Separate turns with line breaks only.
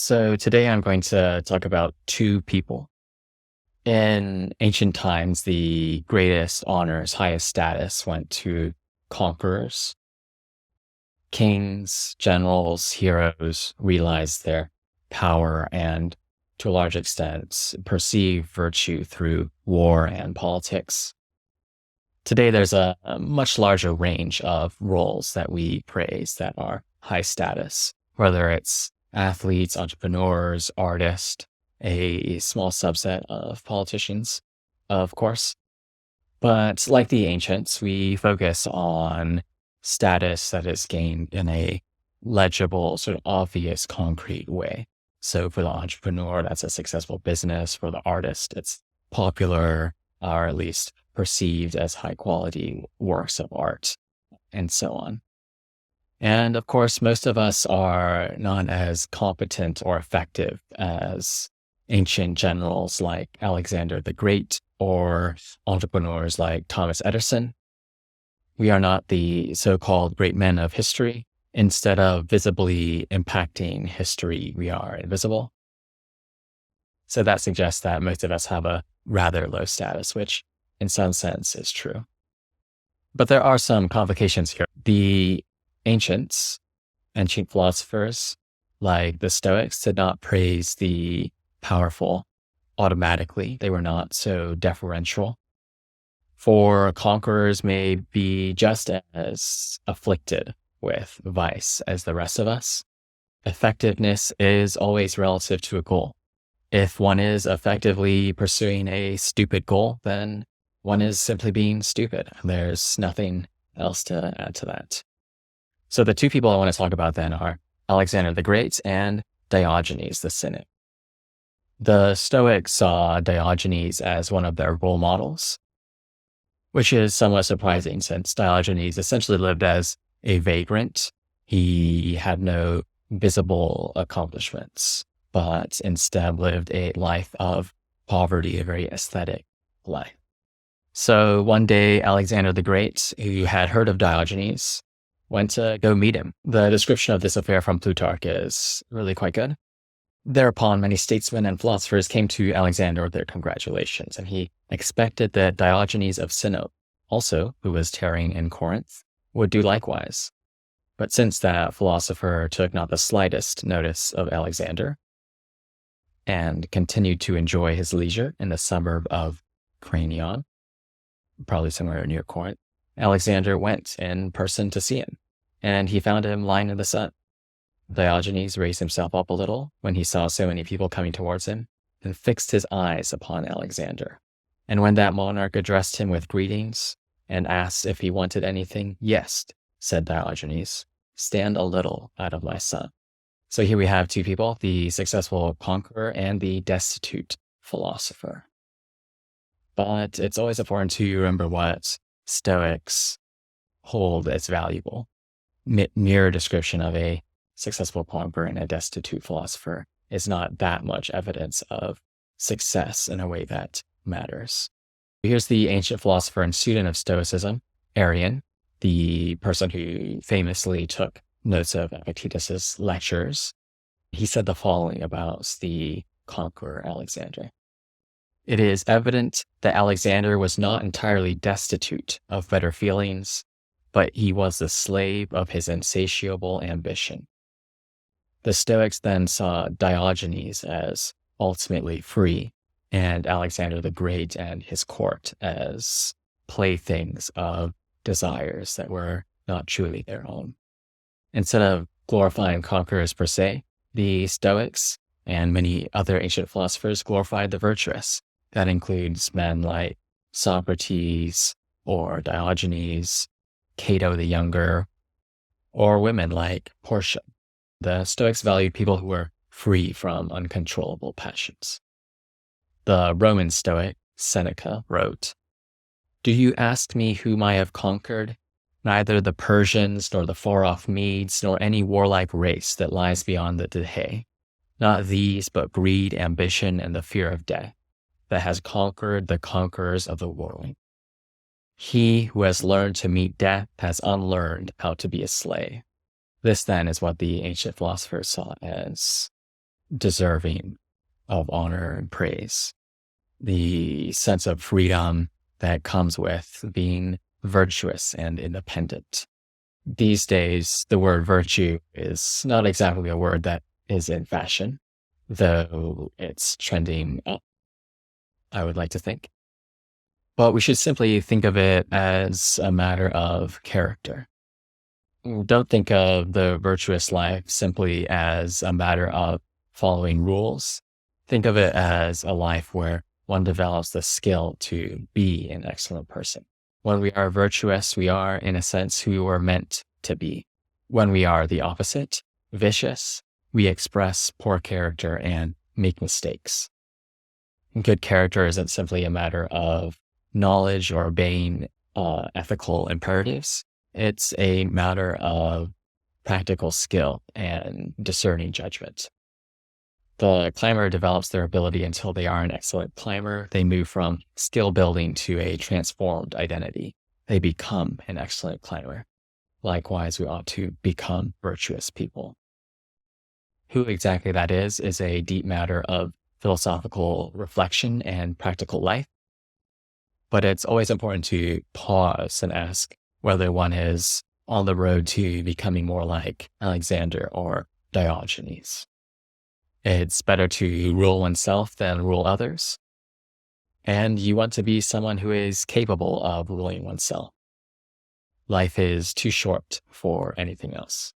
So today I'm going to talk about two people. In ancient times, the greatest honors, highest status went to conquerors. Kings, generals, heroes realized their power and, to a large extent, perceived virtue through war and politics. Today, there's a much larger range of roles that we praise that are high status, whether it's athletes, entrepreneurs, artists, a small subset of politicians, of course. But like the ancients, we focus on status that is gained in a legible, sort of obvious, concrete way. So for the entrepreneur, that's a successful business. For the artist, it's popular, or at least perceived as high quality works of art, and so on. And of course, most of us are not as competent or effective as ancient generals like Alexander the Great or entrepreneurs like Thomas Edison. We are not the so-called great men of history. Instead of visibly impacting history, we are invisible. So that suggests that most of us have a rather low status, which in some sense is true. But there are some complications here. The ancient philosophers, like the Stoics, did not praise the powerful automatically. They were not so deferential. For conquerors may be just as afflicted with vice as the rest of us. Effectiveness is always relative to a goal. If one is effectively pursuing a stupid goal, then one is simply being stupid. There's nothing else to add to that. So the two people I want to talk about then are Alexander the Great and Diogenes the cynic. The Stoics saw Diogenes as one of their role models, which is somewhat surprising since Diogenes essentially lived as a vagrant. He had no visible accomplishments, but instead lived a life of poverty, a very aesthetic life. So one day, Alexander the Great, who had heard of Diogenes, went to go meet him. The description of this affair from Plutarch is really quite good. Thereupon, many statesmen and philosophers came to Alexander with their congratulations, and he expected that Diogenes of Sinope, also who was tarrying in Corinth, would do likewise. But since that philosopher took not the slightest notice of Alexander and continued to enjoy his leisure in the suburb of Cranion, probably somewhere near Corinth, Alexander went in person to see him, and he found him lying in the sun. Diogenes raised himself up a little when he saw so many people coming towards him, and fixed his eyes upon Alexander. And when that monarch addressed him with greetings and asked if he wanted anything, "Yes," said Diogenes, "stand a little out of my sun." So here we have two people, the successful conqueror and the destitute philosopher. But it's always important to remember what Stoics hold as valuable. Mere description of a successful conqueror and a destitute philosopher is not that much evidence of success in a way that matters. Here's the ancient philosopher and student of Stoicism, Arian, the person who famously took notes of Epictetus's lectures. He said the following about the conqueror Alexander. "It is evident that Alexander was not entirely destitute of better feelings, but he was the slave of his insatiable ambition." The Stoics then saw Diogenes as ultimately free, and Alexander the Great and his court as playthings of desires that were not truly their own. Instead of glorifying conquerors per se, the Stoics and many other ancient philosophers glorified the virtuous. That includes men like Socrates or Diogenes, Cato the Younger, or women like Portia. The Stoics valued people who were free from uncontrollable passions. The Roman Stoic, Seneca, wrote, "Do you ask me whom I have conquered? Neither the Persians, nor the far-off Medes, nor any warlike race that lies beyond the Dahé. Not these, but greed, ambition, and the fear of death, that has conquered the conquerors of the world. He who has learned to meet death has unlearned how to be a slave." This then is what the ancient philosophers saw as deserving of honor and praise. The sense of freedom that comes with being virtuous and independent. These days, the word virtue is not exactly a word that is in fashion, though it's trending up, I would like to think. But we should simply think of it as a matter of character. Don't think of the virtuous life simply as a matter of following rules. Think of it as a life where one develops the skill to be an excellent person. When we are virtuous, we are, in a sense, who we were meant to be. When we are the opposite, vicious, we express poor character and make mistakes. Good character isn't simply a matter of knowledge or obeying ethical imperatives. It's a matter of practical skill and discerning judgment. The climber develops their ability until they are an excellent climber. They move from skill building to a transformed identity. They become an excellent climber. Likewise, we ought to become virtuous people. Who exactly that is a deep matter of philosophical reflection and practical life. But it's always important to pause and ask whether one is on the road to becoming more like Alexander or Diogenes. It's better to rule oneself than rule others. And you want to be someone who is capable of ruling oneself. Life is too short for anything else.